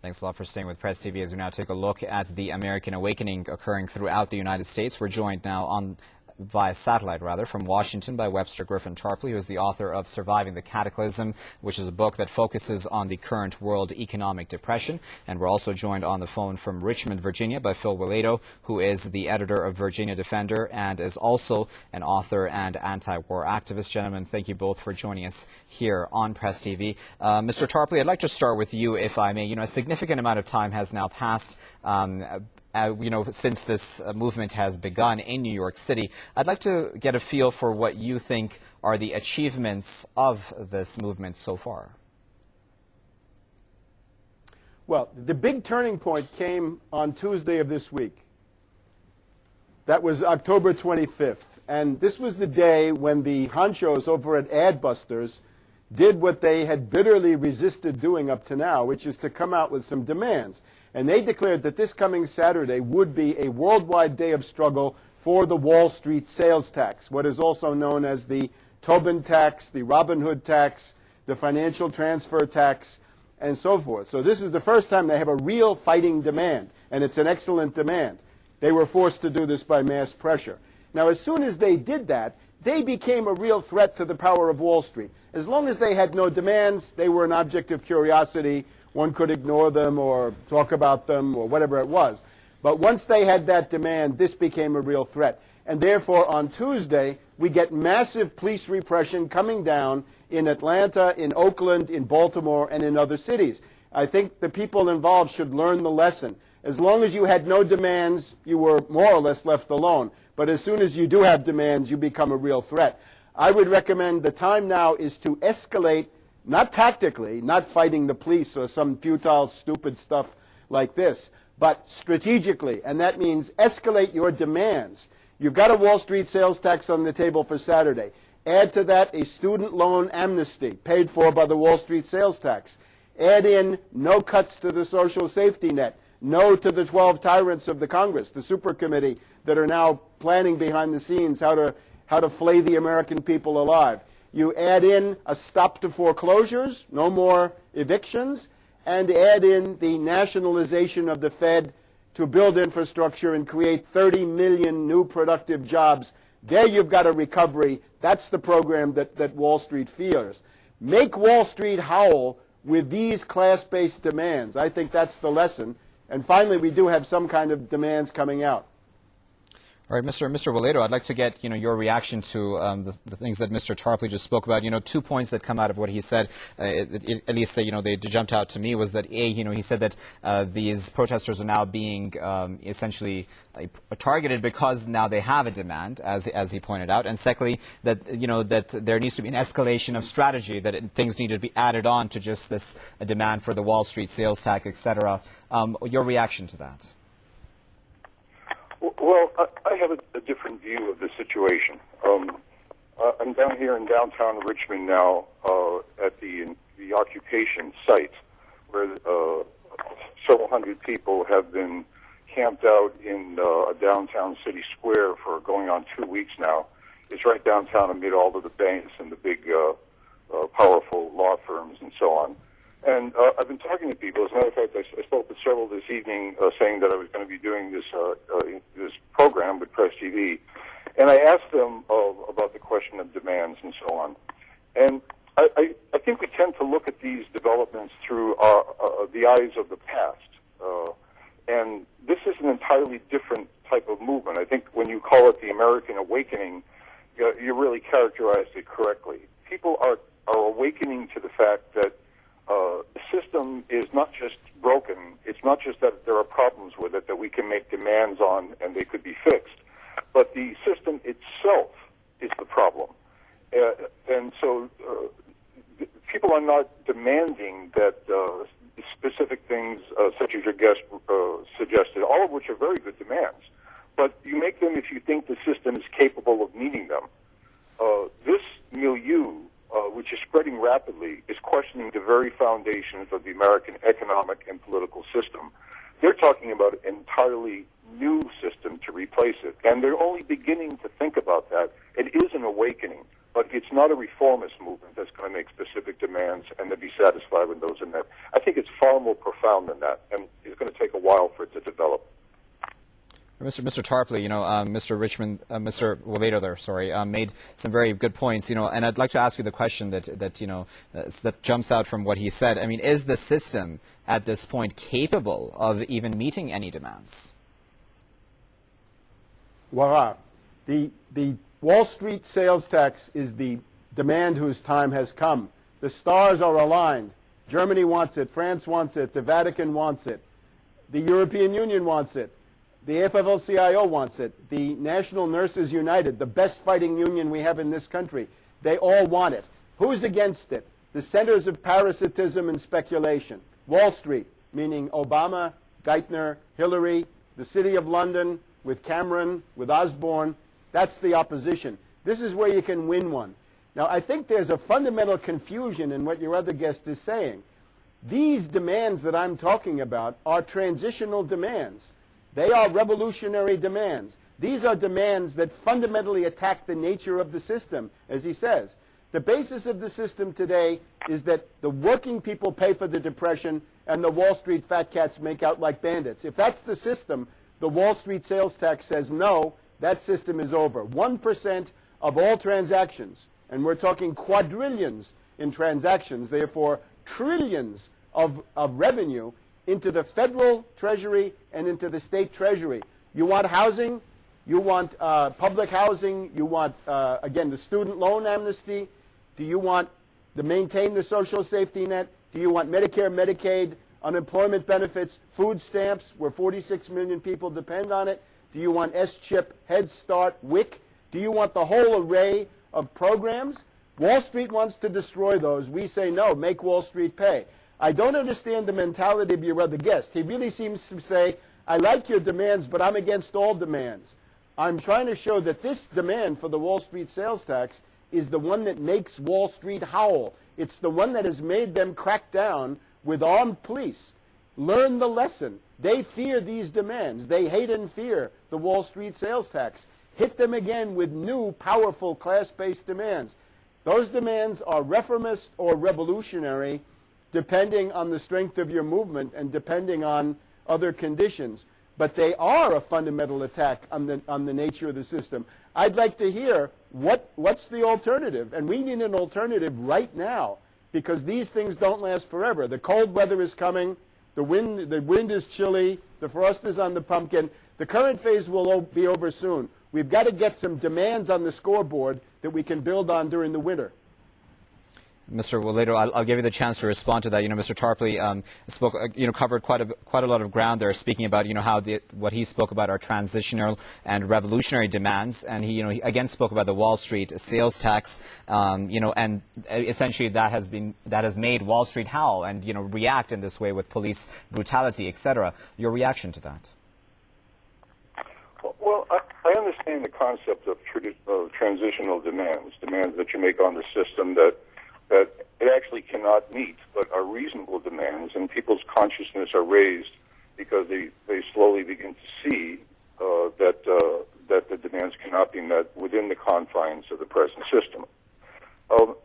Thanks a lot for staying with Press TV as we now take a look at the American awakening occurring throughout the United States. We're joined now via satellite, from Washington by Webster Tarpley, who is the author of Surviving the Cataclysm, which is a book that focuses on the current world economic depression. And we're also joined on the phone from Richmond, Virginia by Phil Willeto, who is the editor of Virginia Defender and is also an author and anti-war activist. Gentlemen, thank you both for joining us here on Press TV. Mr. Tarpley, I'd like to start with you, if I may. A significant amount of time has now passed since this movement has begun in New York City. I'd like to get a feel for what you think are the achievements of this movement so far. Well, the big turning point came on Tuesday of this week. That was October 25th. And this was the day when the honchos over at Adbusters did what they had bitterly resisted doing up to now, which is to come out with some demands. And they declared that this coming Saturday would be a worldwide day of struggle for the Wall Street sales tax, what is also known as the Tobin tax, the Robin Hood tax, the financial transfer tax, and so forth. So this is the first time they have a real fighting demand, and it's an excellent demand. They were forced to do this by mass pressure. Now, as soon as they did that, they became a real threat to the power of Wall Street. As long as they had no demands, they were an object of curiosity. One could ignore them or talk about them or whatever it was. But once they had that demand, this became a real threat. And therefore, on Tuesday, we get massive police repression coming down in Atlanta, in Oakland, in Baltimore, and in other cities. I think the people involved should learn the lesson. As long as you had no demands, you were more or less left alone. But as soon as you do have demands, you become a real threat. I would recommend the time now is to escalate, not tactically, not fighting the police or some futile, stupid stuff like this, but strategically. And that means escalate your demands. You've got a Wall Street sales tax on the table for Saturday. Add to that a student loan amnesty paid for by the Wall Street sales tax. Add in no cuts to the social safety net. No to the 12 tyrants of the Congress, the super committee that are now planning behind the scenes how to flay the American people alive. You add in a stop to foreclosures, no more evictions, and add in the nationalization of the Fed to build infrastructure and create 30 million new productive jobs. There you've got a recovery. That's the program that Wall Street fears. Make Wall Street howl with these class-based demands. I think that's the lesson. And finally, we do have some kind of demands coming out. All right, Mr. Willeto, I'd like to get your reaction to the things that Mr. Tarpley just spoke about. 2 points that come out of what he said, at least that they jumped out to me, was that he said that these protesters are now being essentially targeted because now they have a demand, as he pointed out, and secondly that that there needs to be an escalation of strategy, that things need to be added on to just this demand for the Wall Street sales tax, etc. Your reaction to that? Well, I have a different view of the situation. I'm down here in downtown Richmond now at the occupation site, where several hundred people have been camped out in a downtown city square for going on 2 weeks now. It's right downtown amid all of the banks and the big, powerful law firms and so on. And I've been talking to people. As a matter of fact, I spoke with several this evening saying that I was going to be doing this this program with PressTV. And I asked them about the question of demands and so on. And I think we tend to look at these developments through the eyes of the past. And this is an entirely different type of movement. I think when you call it the American awakening, you really characterized it correctly. People are awakening to the fact that the system is not just broken. It's not just that there are problems with it that we can make demands on and they could be fixed, but the system itself is the problem. And so people are not demanding that specific things such as your guest suggested, all of which are very good demands, but you make them if you think the system is capable of meeting them. This milieu, which is spreading rapidly, is questioning the very foundations of the American economic and political system. They're talking about an entirely new system to replace it, and they're only beginning to think about that. It is an awakening, but it's not a reformist movement that's going to make specific demands and then be satisfied when those are met. I think it's far more profound than that, and it's going to take a while for it to develop. Mr. Tarpley, Mr. Waledo there, made some very good points, and I'd like to ask you the question that jumps out from what he said. I mean, is the system at this point capable of even meeting any demands? Voila. The Wall Street sales tax is the demand whose time has come. The stars are aligned. Germany wants it. France wants it. The Vatican wants it. The European Union wants it. The AFL-CIO wants it. The National Nurses United, the best fighting union we have in this country, they all want it. Who's against it? The centers of parasitism and speculation. Wall Street, meaning Obama, Geithner, Hillary, the City of London, with Cameron, with Osborne. That's the opposition. This is where you can win one. Now, I think there's a fundamental confusion in what your other guest is saying. These demands that I'm talking about are transitional demands. They are revolutionary demands. These are demands that fundamentally attack the nature of the system, as he says. The basis of the system today is that the working people pay for the depression and the Wall Street fat cats make out like bandits. If that's the system, the Wall Street sales tax says no, that system is over. 1% of all transactions, and we're talking quadrillions in transactions, therefore trillions of revenue, into the federal treasury and into the state treasury. You want housing, you want public housing, you want, again, the student loan amnesty, do you want to maintain the social safety net, do you want Medicare, Medicaid, unemployment benefits, food stamps, where 46 million people depend on it, do you want S-CHIP, Head Start, WIC, do you want the whole array of programs? Wall Street wants to destroy those. We say no, make Wall Street pay. I don't understand the mentality of your other guest. He really seems to say, I like your demands, but I'm against all demands. I'm trying to show that this demand for the Wall Street sales tax is the one that makes Wall Street howl. It's the one that has made them crack down with armed police. Learn the lesson. They fear these demands. They hate and fear the Wall Street sales tax. Hit them again with new, powerful, class-based demands. Those demands are reformist or revolutionary, depending on the strength of your movement and depending on other conditions. But they are a fundamental attack on the nature of the system. I'd like to hear what's the alternative. And we need an alternative right now, because these things don't last forever. The cold weather is coming. The wind is chilly. The frost is on the pumpkin. The current phase will be over soon. We've got to get some demands on the scoreboard that we can build on during the winter. Mr. Waledo, I'll give you the chance to respond to that. Mr. Tarpley spoke, covered quite a lot of ground there, speaking about, how what he spoke about are transitional and revolutionary demands, and he again spoke about the Wall Street sales tax, and essentially that has made Wall Street howl and react in this way with police brutality, etc. Your reaction to that? Well, I understand the concept of transitional demands that you make on the system that it actually cannot meet, but are reasonable demands, and people's consciousness are raised because they slowly begin to see that the demands cannot be met within the confines of the present system. We're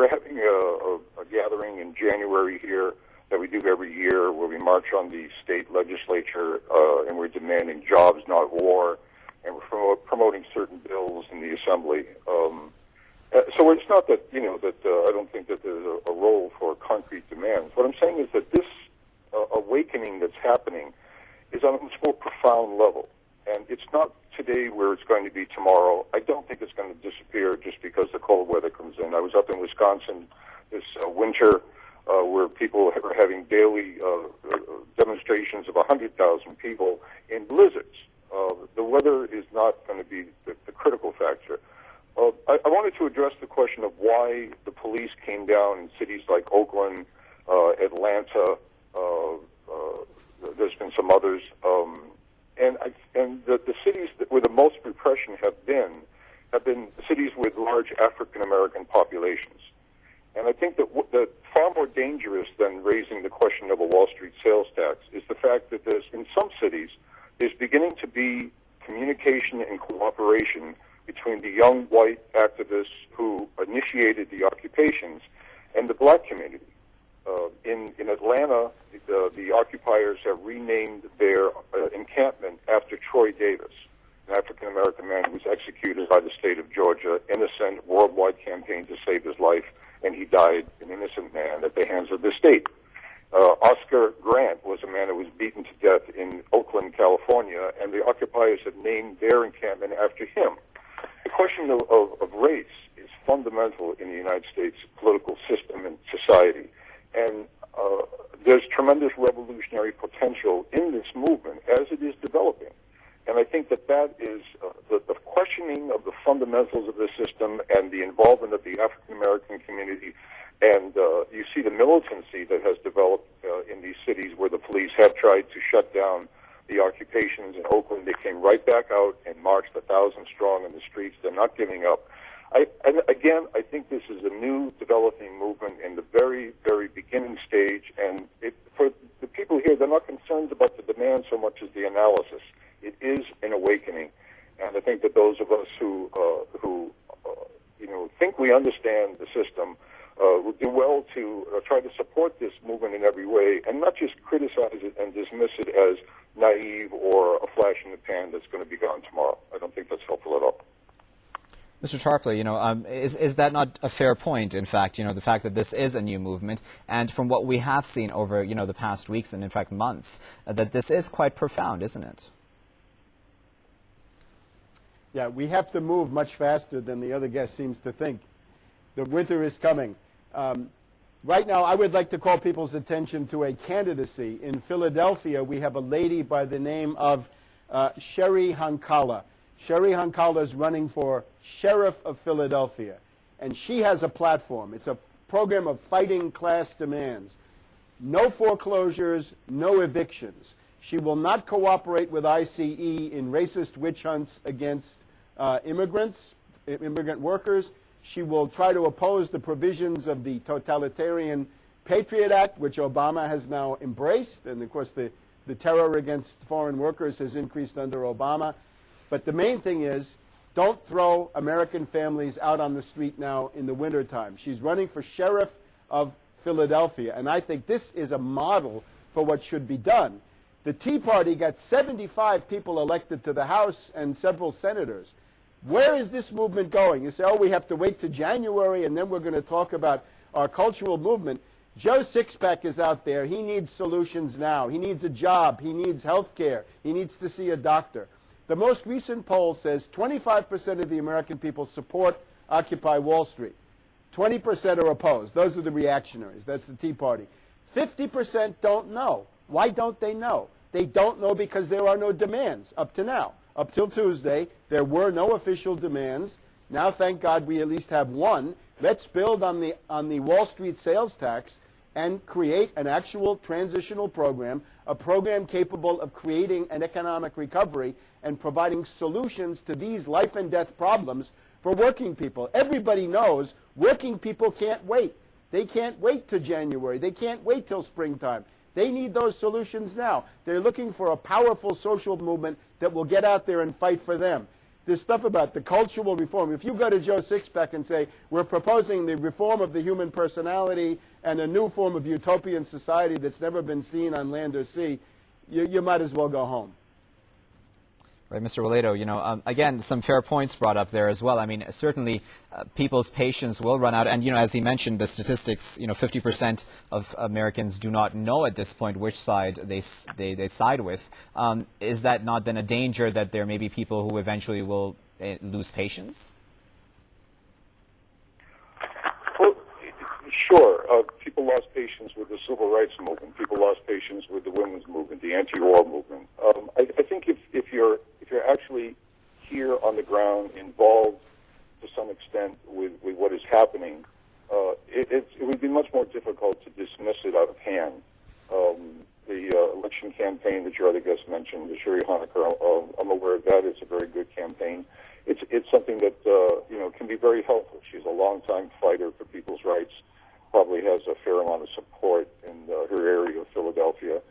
having a gathering in January here that we do every year, where we march on the state legislature, and we're demanding jobs, not war, and we're promoting certain bills in the assembly. So it's not that, I don't think that there's a role for concrete demands. What I'm saying is that this awakening that's happening is on a much more profound level. And it's not today where it's going to be tomorrow. I don't think it's going to disappear just because the cold weather comes in. I was up in Wisconsin this winter where people are having daily demonstrations of 100,000 people in blizzards. The weather is not going to be the critical factor. I wanted to address the question of why the police came down in cities like Oakland, Atlanta. There's been some others, and the cities where the most repression have been cities with large African American populations. And I think that far more dangerous than raising the question of a Wall Street sales tax is the fact that in some cities there's beginning to be communication and cooperation between the young white activists who initiated the occupations and the black community. In Atlanta, the occupiers have renamed their encampment after Troy Davis, an African-American man who was executed by the state of Georgia, innocent, worldwide campaign to save his life, and he died, an innocent man, at the hands of the state. Oscar Grant was a man who was beaten to death in Oakland, California, and the occupiers have named their encampment after him. The question of race is fundamental in the United States political system and society, and there's tremendous revolutionary potential in this movement as it is developing. And I think that is the questioning of the fundamentals of the system and the involvement of the African-American community. And you see the militancy that has developed in these cities where the police have tried to shut down the occupations. In Oakland, they came right back out and marched 1,000 strong in the streets. They're not giving up. And again, I think this is a new developing movement in the very, very beginning stage. And for the people here, they're not concerned about the demand so much as the analysis. It is an awakening. And I think that those of us who think we understand the system would do well to try to support this movement in every way and not just criticize it and dismiss it as naive or a flash in the pan that's going to be gone tomorrow. I don't think that's helpful at all. Mr. Tarpley, is that not a fair point, in fact, the fact that this is a new movement, and from what we have seen over, the past weeks and, in fact, months, that this is quite profound, isn't it? Yeah, we have to move much faster than the other guest seems to think. The winter is coming. Right now, I would like to call people's attention to a candidacy. In Philadelphia, we have a lady by the name of Sherry Hankala. Sherry Hankala is running for Sheriff of Philadelphia, and she has a platform. It's a program of fighting class demands. No foreclosures, no evictions. She will not cooperate with ICE in racist witch hunts against immigrant workers. She will try to oppose the provisions of the totalitarian Patriot Act, which Obama has now embraced. And, of course, the terror against foreign workers has increased under Obama. But the main thing is, don't throw American families out on the street now in the wintertime. She's running for sheriff of Philadelphia, and I think this is a model for what should be done. The Tea Party got 75 people elected to the House and several senators. Where is this movement going? You say, oh, we have to wait to January, and then we're going to talk about our cultural movement. Joe Sixpack is out there. He needs solutions now. He needs a job. He needs health care. He needs to see a doctor. The most recent poll says 25% of the American people support Occupy Wall Street. 20% are opposed. Those are the reactionaries. That's the Tea Party. 50% don't know. Why don't they know? They don't know because there are no demands up to now. Up till Tuesday, there were no official demands. Now, thank God, we at least have one. Let's build on the Wall Street sales tax and create an actual transitional program, a program capable of creating an economic recovery and providing solutions to these life and death problems for working people. Everybody knows working people can't wait. They can't wait till January. They can't wait till springtime. They need those solutions now. They're looking for a powerful social movement that will get out there and fight for them. This stuff about the cultural reform, if you go to Joe Sixpack and say, we're proposing the reform of the human personality and a new form of utopian society that's never been seen on land or sea, you might as well go home. Right, Mr. Waledo, again, some fair points brought up there as well. I mean, certainly people's patience will run out. And, as he mentioned, the statistics, 50% of Americans do not know at this point which side they side with. Is that not then a danger that there may be people who eventually will lose patience? Well, sure. People lost patience with the civil rights movement. People lost patience with the women's movement, the anti-war movement. I think if you're actually here on the ground, involved to some extent with what is happening, it would be much more difficult to dismiss it out of hand. The election campaign that your other guest mentioned, the Sherry Honecker, I'm aware of that. It's a very good campaign. It's something that can be very helpful. She's a longtime fighter for people's rights, probably has a fair amount of support in her area of Philadelphia.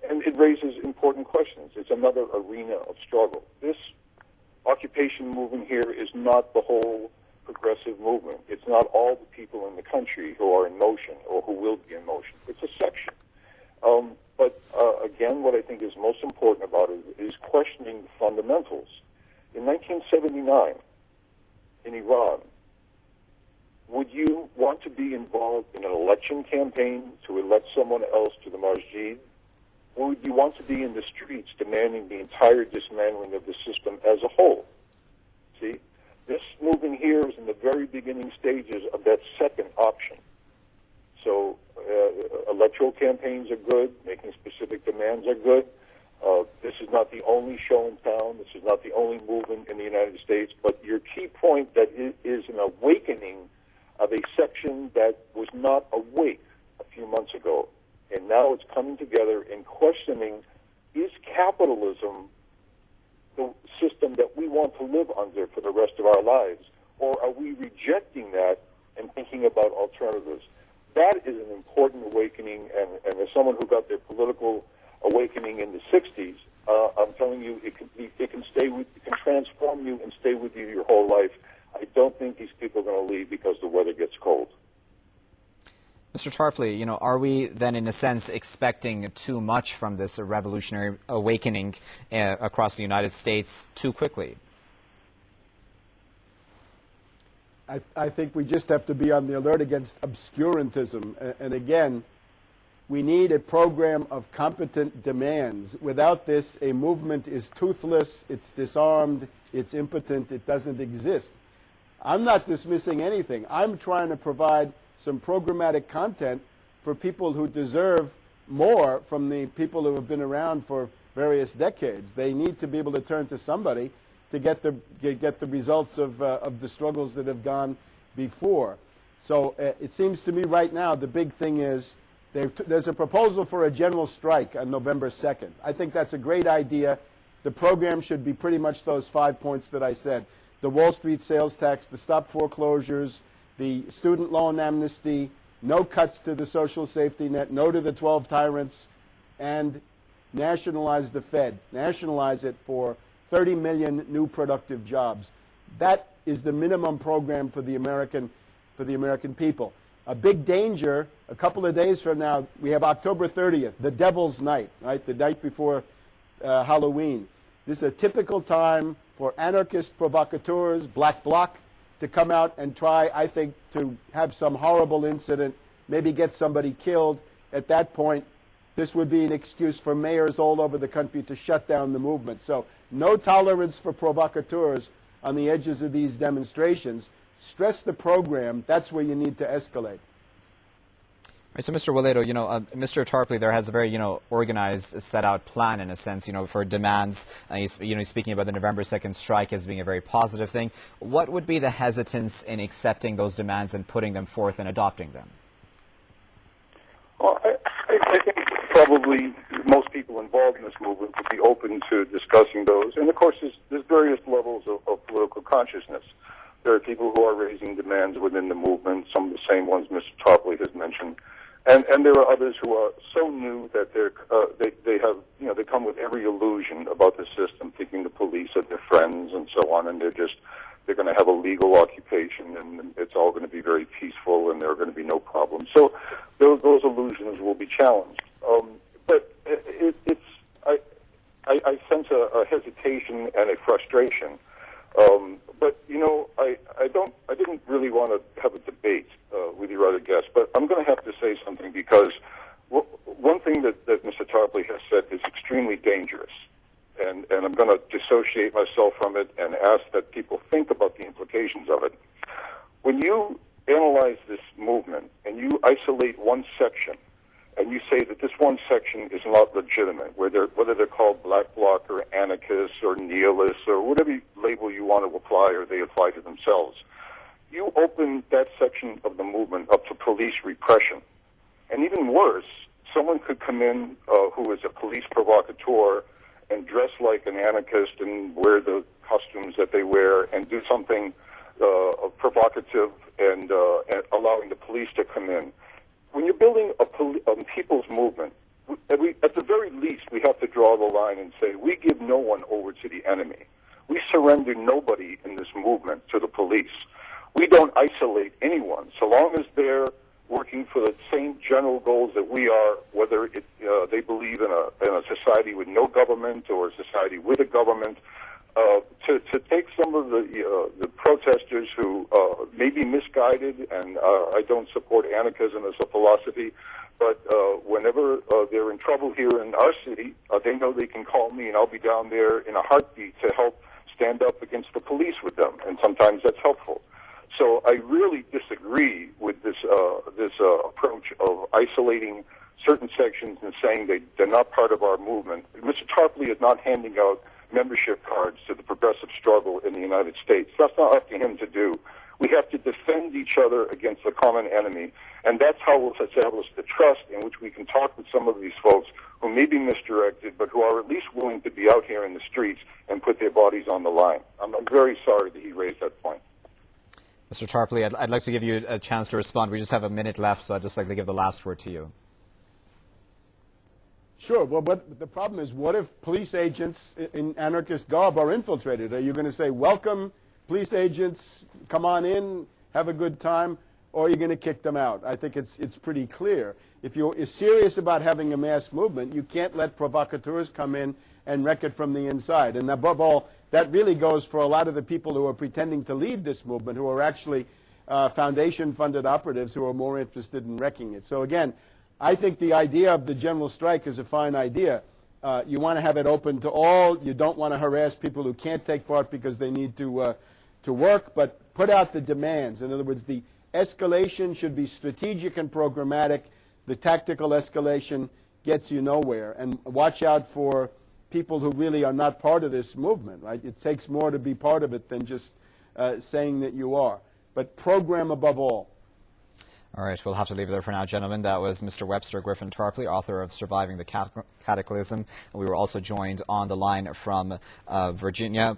And it raises important questions. It's another arena of struggle. This occupation movement here is not the whole progressive movement. It's not all the people in the country who are in motion or who will be in motion. It's a section. is most important about it is questioning the fundamentals. In 1979, in Iran, would you want to be involved in an election campaign to elect someone else to the masjid? Or would you want to be in the streets demanding the entire dismantling of the system as a whole? See, this movement here is in the very beginning stages of that second option. So electoral campaigns are good, making specific demands are good. This is not the only show in town. This is not the only movement in the United States. But your key point that it is an awakening of a section that was not awake a few months ago. And now it's coming together and questioning, is capitalism the system that we want to live under for the rest of our lives? Or are we rejecting that and thinking about alternatives? That is an important awakening, and as someone who got their political awakening in the 60s, I'm telling you, it can transform you and stay with you your whole life. I don't think these people are going to leave because the weather gets cold. Mr. Tarpley, are we then, in a sense, expecting too much from this revolutionary awakening across the United States too quickly? I think we just have to be on the alert against obscurantism. And again, we need a program of competent demands. Without this, a movement is toothless, it's disarmed, it's impotent, it doesn't exist. I'm not dismissing anything. I'm trying to provide some programmatic content for people who deserve more from the people who have been around for various decades. They need to be able to turn to somebody to get the results of the struggles that have gone before. So it seems to me right now the big thing is there's a proposal for a general strike on November 2nd. I think that's a great idea. The program should be pretty much those 5 points that I said. The Wall Street sales tax, the stop foreclosures, the student loan amnesty, no cuts to the social safety net, no to the 12 tyrants, and nationalize the Fed. Nationalize it for 30 million new productive jobs. That is the minimum program for the American people. A big danger, a couple of days from now, we have October 30th, the Devil's Night, right? The night before Halloween. This is a typical time for anarchist provocateurs, Black Bloc, to come out and try, I think, to have some horrible incident, maybe get somebody killed. At that point, this would be an excuse for mayors all over the country to shut down the movement. So no tolerance for provocateurs on the edges of these demonstrations. Stress the program. That's where you need to escalate. Right, so, Mr. Waledo, Mr. Tarpley there has a very, organized, set-out plan in a sense, for demands. He's speaking about the November 2nd strike as being a very positive thing. What would be the hesitance in accepting those demands and putting them forth and adopting them? Well, I think probably most people involved in this movement would be open to discussing those. And, of course, there's various levels of political consciousness. There are people who are raising demands within the movement, some of the same ones Mr. Tarpley has mentioned. And there are others who are so new that they come with every illusion about the system, thinking the police are their friends and so on, and they're going to have a legal occupation and it's all going to be very peaceful and there are going to be no problems. So those illusions will be challenged. But I sense a hesitation and a frustration. But I didn't really want to have a debate with your other guests, but I'm going to have to say something because one thing that Mr. Tarpley has said is extremely dangerous, and I'm going to dissociate myself from it and ask that people think about the implications of it. When you analyze this movement and you isolate one section and you say that this one section is not legitimate, whether they're called Black Bloc or anarchists or nihilists or whatever label you want to apply or they apply to themselves, you open that section of the movement up to police repression. And even worse, someone could come in who is a police provocateur and dress like an anarchist and wear the costumes that they wear and do something provocative and allowing the police to come in. When you're building a people's movement, at the very least, we have to draw the line and say, we give no one over to the enemy. We surrender nobody in this movement to the police. We don't isolate anyone. So long as they're working for the same general goals that we are, whether they believe in a society with no government or a society with a government, to take some of the protesters who may be misguided, and I don't support anarchism as a philosophy, but whenever they're in trouble here in our city, they know they can call me, and I'll be down there in a heartbeat to help stand up against the police with them, and sometimes that's helpful. So I really disagree with this approach of isolating certain sections and saying they're not part of our movement. Mr. Tarpley is not handing out membership cards to the progressive struggle in the United States. That's not up to him to do. We have to defend each other against the common enemy, and that's how we'll establish the trust in which we can talk with some of these folks who may be misdirected, but who are at least willing to be out here in the streets and put their bodies on the line. I'm very sorry that he raised that point. Mr. Tarpley, I'd like to give you a chance to respond. We just have a minute left, so I'd just like to give the last word to you. Sure. Well, but the problem is, what if police agents in anarchist garb are infiltrated? Are you going to say, welcome, police agents, come on in, have a good time, or are you going to kick them out? I think it's pretty clear. If you're serious about having a mass movement, you can't let provocateurs come in and wreck it from the inside. And above all, that really goes for a lot of the people who are pretending to lead this movement, who are actually foundation-funded operatives who are more interested in wrecking it. So again, I think the idea of the general strike is a fine idea. You want to have it open to all. You don't want to harass people who can't take part because they need to work, but put out the demands. In other words, the escalation should be strategic and programmatic. The tactical escalation gets you nowhere. And watch out for people who really are not part of this movement, right? It takes more to be part of it than just saying that you are. But program above all. All right, we'll have to leave it there for now, gentlemen. That was Mr. Webster Griffin Tarpley, author of Surviving the Cataclysm. We were also joined on the line from Richmond, Virginia,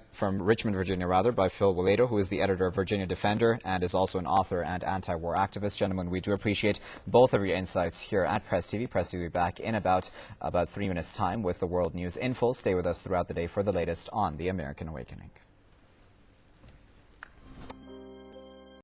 by Phil Willeto, who is the editor of Virginia Defender and is also an author and anti-war activist. Gentlemen, we do appreciate both of your insights here at Press TV. Press TV back in about 3 minutes' time with the World News in full. Stay with us throughout the day for the latest on the American Awakening.